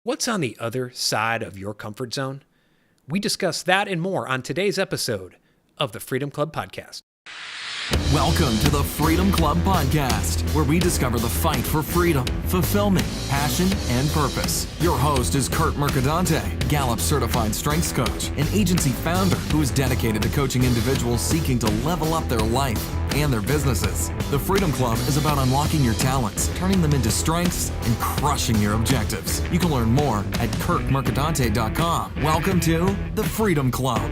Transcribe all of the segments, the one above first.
What's on the other side of your comfort zone? We discuss that and more on today's episode of the Freedom Club Podcast. Welcome to the Freedom Club Podcast, where we discover the fight for freedom, fulfillment, passion, and purpose. Your host is Curt Mercadante, Gallup certified strengths coach, an agency founder who is dedicated to coaching individuals seeking to level up their life and their businesses. The Freedom Club is about unlocking your talents, turning them into strengths, and crushing your objectives. You can learn more at curtmercadante.com. Welcome to the Freedom Club.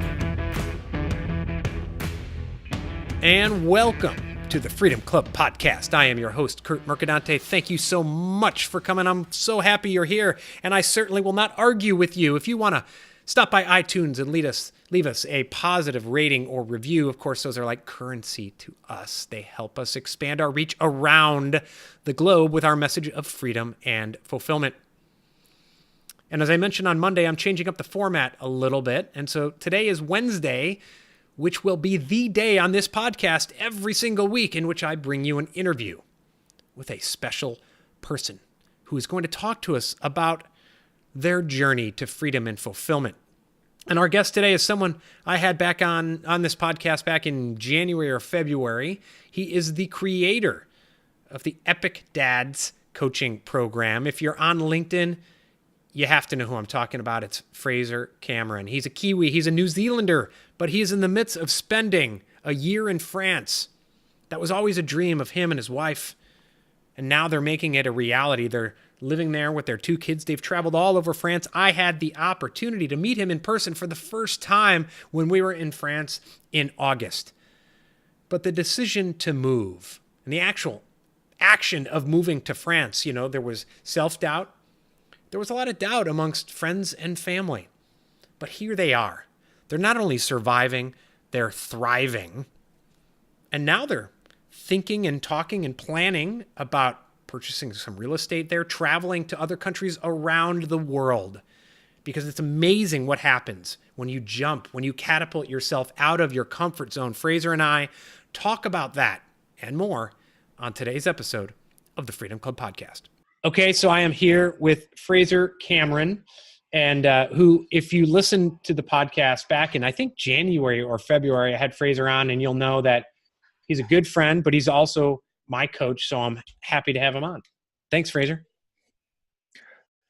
And welcome to the Freedom Club Podcast. I am your host, Curt Mercadante. Thank you so much for coming. I'm so happy you're here, and I certainly will not argue with you. If you want to stop by iTunes and leave us a positive rating or review, of course, those are like currency to us. They help us expand our reach around the globe with our message of freedom and fulfillment. And as I mentioned on Monday, I'm changing up the format a little bit. And so today is Wednesday, which will be the day on this podcast every single week in which I bring you an interview with a special person who is going to talk to us about their journey to freedom and fulfillment. And our guest today is someone I had back on this podcast back in January or February. He is the creator of the Epic Dads coaching program. If you're on LinkedIn, you have to know who I'm talking about. It's Fraser Cameron. He's a Kiwi. He's a New Zealander, but he is in the midst of spending a year in France. That was always a dream of him and his wife. And now they're making it a reality. They're living there with their two kids. They've traveled all over France. I had the opportunity to meet him in person for the first time when we were in France in August. But the decision to move and the actual action of moving to France, there was self-doubt. There was a lot of doubt amongst friends and family. But here they are. They're not only surviving, they're thriving. And now they're thinking and talking and planning about purchasing some real estate there, traveling to other countries around the world. Because it's amazing what happens when you jump, when you catapult yourself out of your comfort zone. Fraser and I talk about that and more on today's episode of the Freedom Club Podcast. Okay, so I am here with Fraser Cameron, and who, if you listen to the podcast back in, I think, January or February, I had Fraser on, and you'll know that he's a good friend, but he's also my coach, so I'm happy to have him on. Thanks, Fraser.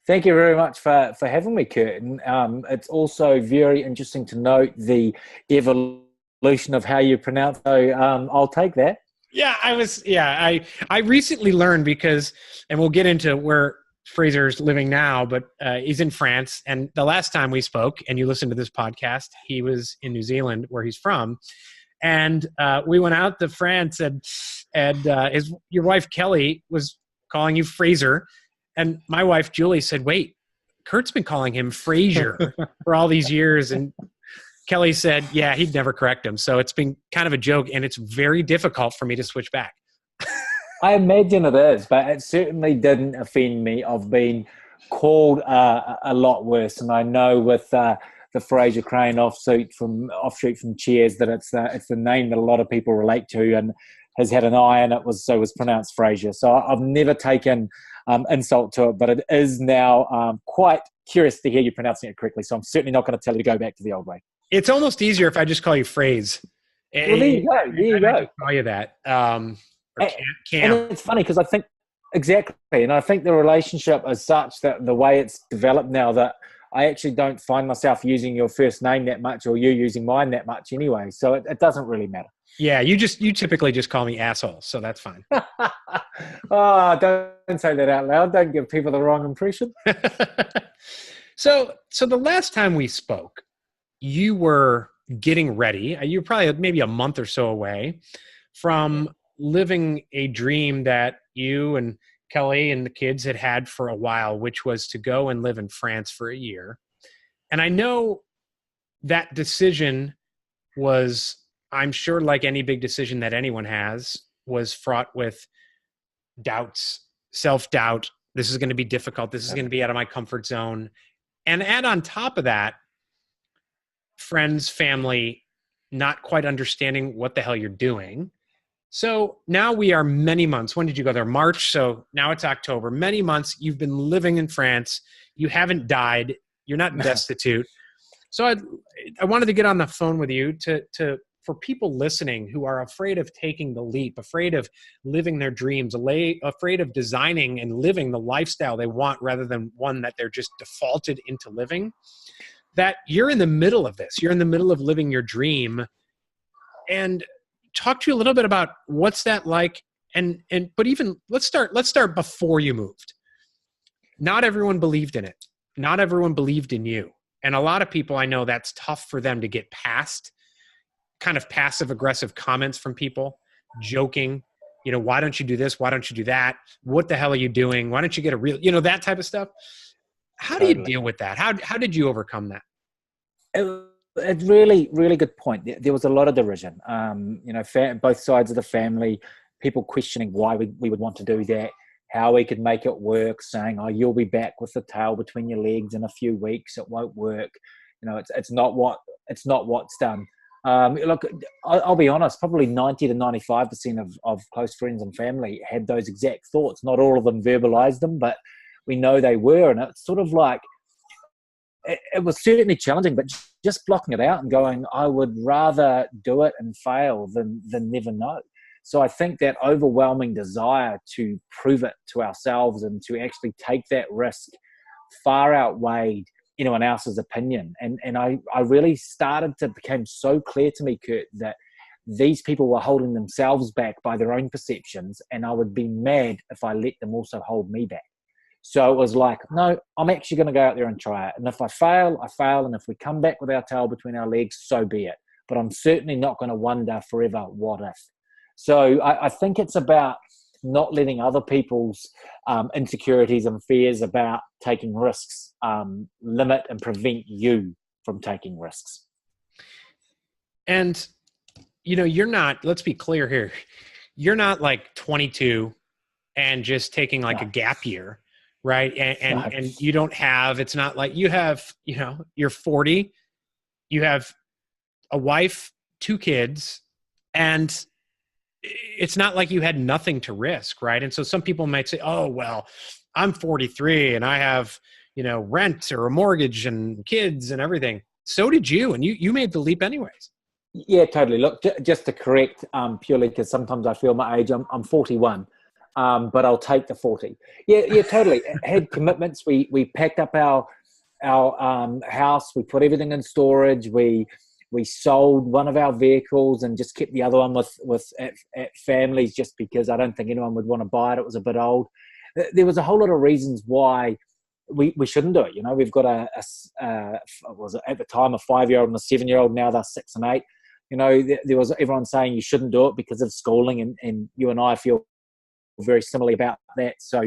Thank you very much for having me, Curt. And it's also very interesting to note the evolution of how you pronounce it, so I'll take that. Yeah, I recently learned because, and we'll get into where Fraser's living now, but he's in France. And the last time we spoke, and you listened to this podcast, he was in New Zealand, where he's from. And we went out to France, and your wife, Kelly, was calling you Fraser. And my wife, Julie, said, wait, Curt's been calling him Fraser for all these years. And Kelly said, yeah, he'd never correct him. So it's been kind of a joke, and it's very difficult for me to switch back. I imagine it is, but it certainly didn't offend me. I've been called a lot worse. And I know with the Fraser Crane offshoot from Cheers that it's the name that a lot of people relate to and has had an I in it, was pronounced Fraser. So I've never taken insult to it, but it is now quite curious to hear you pronouncing it correctly. So I'm certainly not going to tell you to go back to the old way. It's almost easier if I just call you Phrase. Well, there you go. Just call you that. Cam. And it's funny because I think exactly, and I think the relationship is such that the way it's developed now that I actually don't find myself using your first name that much, or you using mine that much anyway. So it doesn't really matter. Yeah, you typically just call me asshole, so that's fine. Oh, don't say that out loud. Don't give people the wrong impression. So the last time we spoke, you were getting ready. You were probably maybe a month or so away from living a dream that you and Kelly and the kids had for a while, which was to go and live in France for a year. And I know that decision was, I'm sure, like any big decision that anyone has, was fraught with doubts, self-doubt. This is going to be difficult. This is going to be out of my comfort zone. And add on top of that, friends, family, not quite understanding what the hell you're doing. So now we are many months. When did you go there? March. So now it's October. Many months. You've been living in France. You haven't died. You're not destitute. So I wanted to get on the phone with you for people listening who are afraid of taking the leap, afraid of living their dreams, afraid of designing and living the lifestyle they want rather than one that they're just defaulted into living, that you're in the middle of this. You're in the middle of living your dream. And talk to you a little bit about what's that like. But even let's start before you moved. Not everyone believed in it. Not everyone believed in you. And a lot of people, I know that's tough for them to get past, kind of passive aggressive comments from people, joking, why don't you do this? Why don't you do that? What the hell are you doing? Why don't you get a real, that type of stuff. How do you deal with that? How did you overcome that? It's really, really good point. There was a lot of derision. Both sides of the family, people questioning why we would want to do that, how we could make it work, saying, "Oh, you'll be back with the tail between your legs in a few weeks. It won't work." It's not what's done. Look, I'll be honest. Probably 90 to 95% of close friends and family had those exact thoughts. Not all of them verbalized them, but we know they were, and it's sort of like it was certainly challenging. But just blocking it out and going, I would rather do it and fail than never know. So I think that overwhelming desire to prove it to ourselves and to actually take that risk far outweighed anyone else's opinion. And I really became so clear to me, Curt, that these people were holding themselves back by their own perceptions, and I would be mad if I let them also hold me back. So it was like, no, I'm actually going to go out there and try it. And if I fail, I fail. And if we come back with our tail between our legs, so be it. But I'm certainly not going to wonder forever, what if? So I think it's about not letting other people's insecurities and fears about taking risks limit and prevent you from taking risks. And, you're not, let's be clear here, you're not like 22 and just taking like a gap year, right? And you don't have, it's not like you have, you're 40, you have a wife, 2 kids, and it's not like you had nothing to risk, right? And so some people might say, oh, well, I'm 43 and I have, rent or a mortgage and kids and everything. So did you, and you made the leap anyways. Yeah, totally. Look, just to correct, purely because sometimes I feel my age, I'm 41, but I'll take the 40. Yeah, totally. Had commitments. We packed up our house. We put everything in storage. We sold one of our vehicles and just kept the other one at families, just because I don't think anyone would want to buy it. It was a bit old. There was a whole lot of reasons why we shouldn't do it. We've got was at the time a 5-year-old and a 7-year-old. Now they're 6 and 8. There was everyone saying you shouldn't do it because of schooling, and you and I feel very similarly about that. So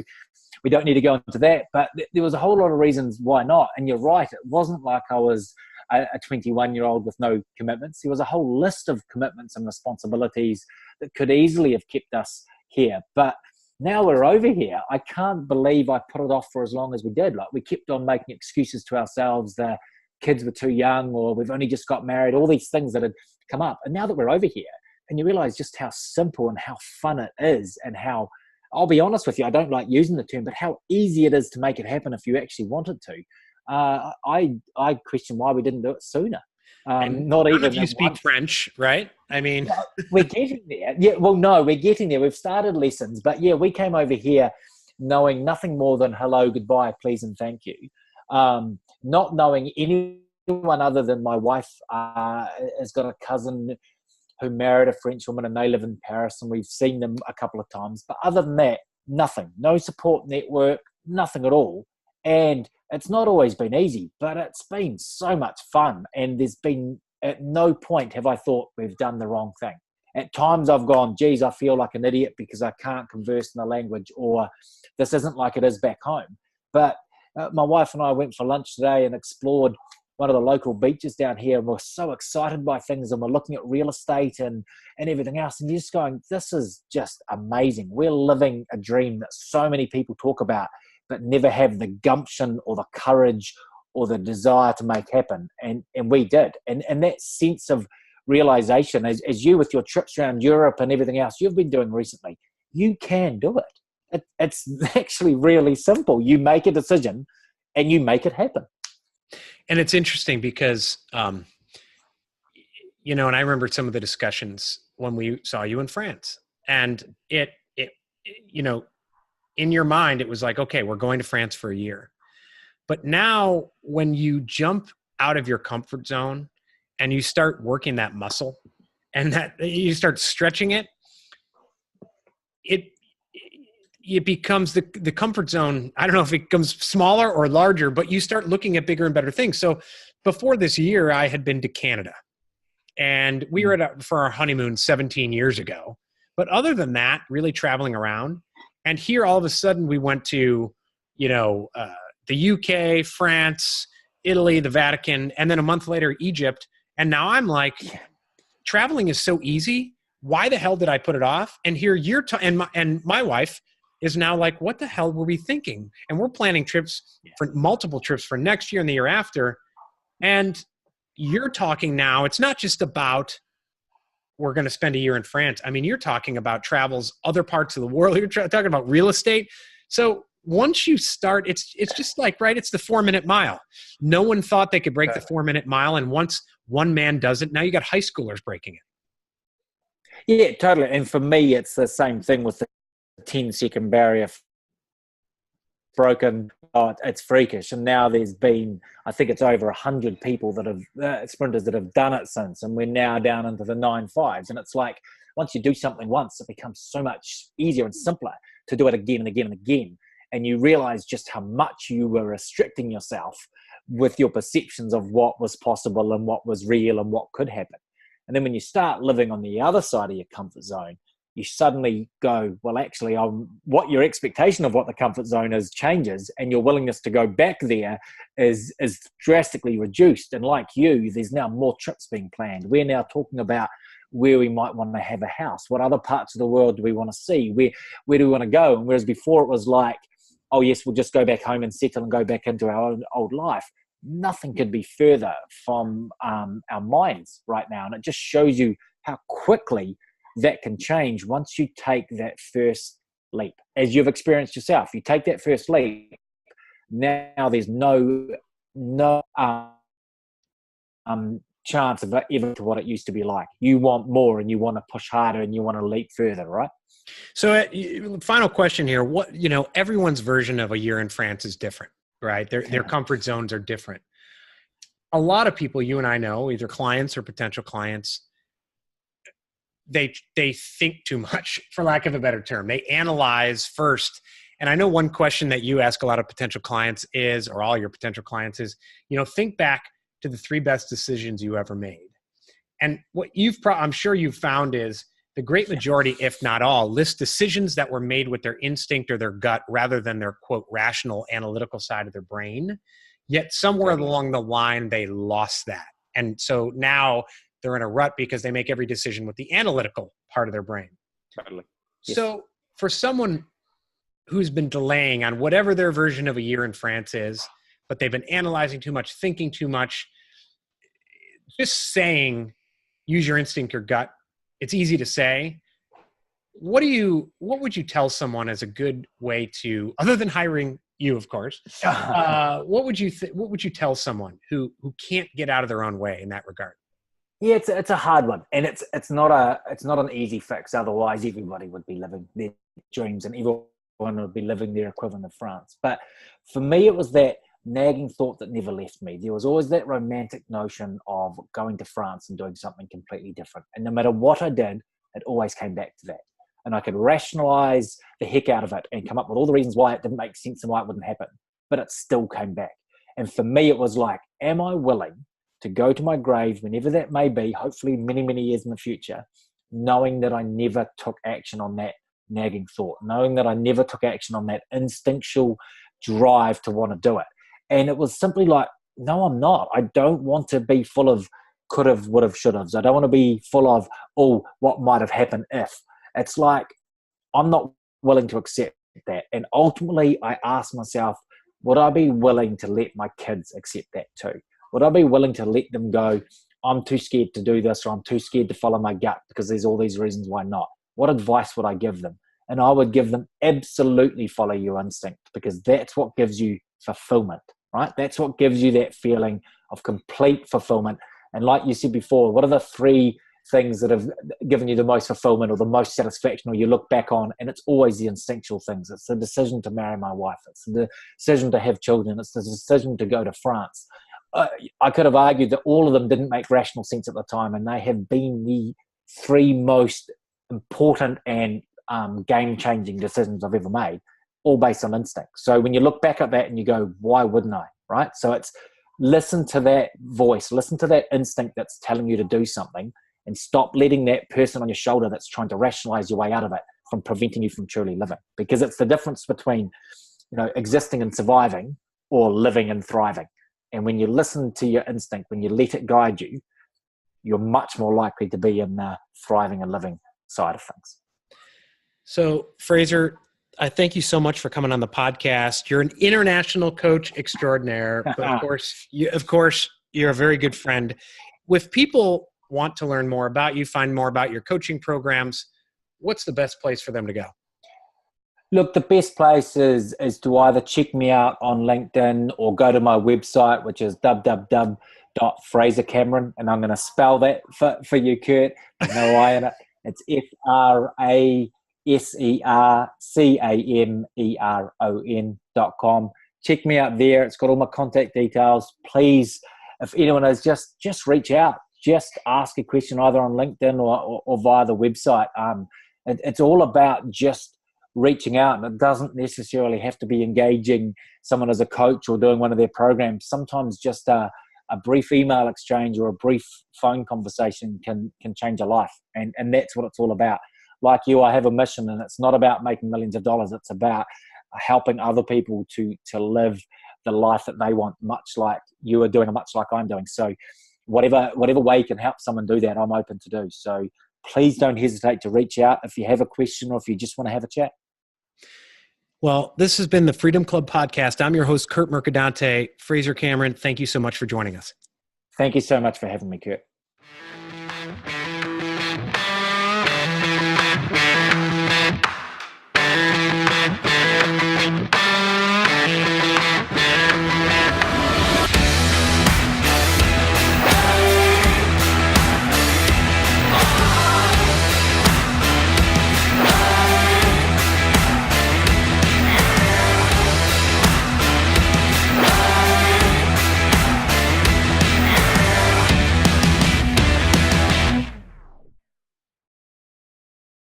we don't need to go into that. But there was a whole lot of reasons why not. And you're right. It wasn't like I was a 21-year-old with no commitments. There was a whole list of commitments and responsibilities that could easily have kept us here. But now we're over here. I can't believe I put it off for as long as we did. Like, we kept on making excuses to ourselves. The kids were too young, or we've only just got married, all these things that had come up. And now that we're over here, and you realize just how simple and how fun it is, and how, I'll be honest with you, I don't like using the term, but how easy it is to make it happen if you actually wanted to. I question why we didn't do it sooner. Not even if you speak French, right? I mean, we're getting there. Yeah, well, no, we're getting there. We've started lessons, but yeah, we came over here knowing nothing more than hello, goodbye, please, and thank you. Not knowing anyone other than my wife has got a cousin who married a French woman, and they live in Paris, and we've seen them a couple of times. But other than that, nothing. No support network, nothing at all. And it's not always been easy, but it's been so much fun. And there's been, at no point have I thought we've done the wrong thing. At times I've gone, geez, I feel like an idiot because I can't converse in the language, or this isn't like it is back home. But my wife and I went for lunch today and explored one of the local beaches down here, and we're so excited by things, and we're looking at real estate and everything else. And you're just going, this is just amazing. We're living a dream that so many people talk about, but never have the gumption or the courage or the desire to make happen. And we did. And that sense of realization as you with your trips around Europe and everything else you've been doing recently. You can do it. It's actually really simple. You make a decision and you make it happen. And it's interesting because, and I remember some of the discussions when we saw you in France, and it in your mind, it was like, okay, we're going to France for a year. But now when you jump out of your comfort zone and you start working that muscle and that you start stretching it, it becomes the comfort zone. I don't know if it becomes smaller or larger, but you start looking at bigger and better things. So before this year, I had been to Canada, and we were for our honeymoon 17 years ago. But other than that, really traveling around. And here, all of a sudden, we went to, the UK, France, Italy, the Vatican, and then a month later, Egypt. And now I'm like, traveling is so easy. Why the hell did I put it off? And here and my wife is now like, what the hell were we thinking? And we're planning trips for multiple trips for next year and the year after. And you're talking now, it's not just about, we're going to spend a year in France. I mean, you're talking about travels, other parts of the world. You're talking about real estate. So once you start, it's just like, right, it's the 4-minute mile. No one thought they could break the 4-minute mile. And once one man does it, now you got high schoolers breaking it. Yeah, totally. And for me, it's the same thing with the 10-second barrier broken. Oh, it's freakish. And now there's been, I think it's over 100 people that have sprinters that have done it since, and we're now down into the 9.5s. And it's like, once you do something once, it becomes so much easier and simpler to do it again and again and again. And you realize just how much you were restricting yourself with your perceptions of what was possible and what was real and what could happen. And then when you start living on the other side of your comfort zone, you suddenly go, well, actually, what your expectation of what the comfort zone is changes, and your willingness to go back there is drastically reduced. And like you, there's now more trips being planned. We're now talking about where we might want to have a house. What other parts of the world do we want to see? Where do we want to go? And whereas before it was like, oh, yes, we'll just go back home and settle and go back into our old life. Nothing could be further from our minds right now. And it just shows you how quickly that can change once you take that first leap. As you've experienced yourself, you take that first leap, now there's no chance of it ever to what it used to be like. You want more, and you want to push harder, and you want to leap further, right? So final question here. Everyone's version of a year in France is different, right? Their comfort zones are different. A lot of people you and I know, either clients or potential clients, they think too much, for lack of a better term. They analyze first. And I know one question that you ask a lot of potential clients is, or all your potential clients is, think back to the 3 best decisions you ever made. And what I'm sure you've found is the great majority, if not all, list decisions that were made with their instinct or their gut rather than their, quote, rational analytical side of their brain. Yet somewhere along the line, they lost that. And so now they're in a rut because they make every decision with the analytical part of their brain. Totally. Yes. So for someone who's been delaying on whatever their version of a year in France is, but they've been analyzing too much, thinking too much, just saying, use your instinct or gut, it's easy to say. What would you tell someone as a good way to, other than hiring you, of course, what would you tell someone who can't get out of their own way in that regard? Yeah, it's a hard one, and it's not an easy fix. Otherwise, everybody would be living their dreams, and everyone would be living their equivalent of France. But for me, it was that nagging thought that never left me. There was always that romantic notion of going to France and doing something completely different. And no matter what I did, it always came back to that. And I could rationalize the heck out of it and come up with all the reasons why it didn't make sense and why it wouldn't happen. But it still came back. And for me, it was like, am I willing to go to my grave, whenever that may be, hopefully many, many years in the future, knowing that I never took action on that nagging thought, knowing that I never took action on that instinctual drive to want to do it. And it was simply like, no, I'm not. I don't want to be full of could have, would have, should have. I don't want to be full of, oh, what might have happened if. It's like, I'm not willing to accept that. And ultimately, I asked myself, would I be willing to let my kids accept that too? Would I be willing to let them go, I'm too scared to do this, or I'm too scared to follow my gut because there's all these reasons why not. What advice would I give them? And I would give them absolutely follow your instinct, because that's what gives you fulfillment, right? That's what gives you that feeling of complete fulfillment. And like you said before, what are the 3 things that have given you the most fulfillment or the most satisfaction, or you look back on, and it's always the instinctual things. It's the decision to marry my wife. It's the decision to have children. It's the decision to go to France. I could have argued that all of them didn't make rational sense at the time, and they have been the 3 most important and game-changing decisions I've ever made, all based on instinct. So when you look back at that and you go, why wouldn't I, right? So it's listen to that voice, listen to that instinct that's telling you to do something, and stop letting that person on your shoulder that's trying to rationalize your way out of it from preventing you from truly living. Because it's the difference between, existing and surviving, or living and thriving. And when you listen to your instinct, when you let it guide you, you're much more likely to be in the thriving and living side of things. So, Fraser, I thank you so much for coming on the podcast. You're an international coach extraordinaire, but of course, you're a very good friend. If people want to learn more about you, find more about your coaching programs, what's the best place for them to go? Look, the best place is to either check me out on LinkedIn or go to my website, which is www.frasercameron, and I'm going to spell that for you, Curt. No I in it. It's FraserCameron.com. Check me out there. It's got all my contact details. Please, if anyone is, just reach out. Just ask a question either on LinkedIn or via the website. It's all about just reaching out, and it doesn't necessarily have to be engaging someone as a coach or doing one of their programs. Sometimes just a brief email exchange or a brief phone conversation can change a life, and that's what it's all about. Like you, I have a mission, and it's not about making millions of dollars. It's about helping other people to live the life that they want, much like you are doing and much like I'm doing. So whatever way you can help someone do that, I'm open to do. So please don't hesitate to reach out if you have a question or if you just want to have a chat. Well, this has been the Freedom Club Podcast. I'm your host, Curt Mercadante. Fraser Cameron, thank you so much for joining us. Thank you so much for having me, Curt.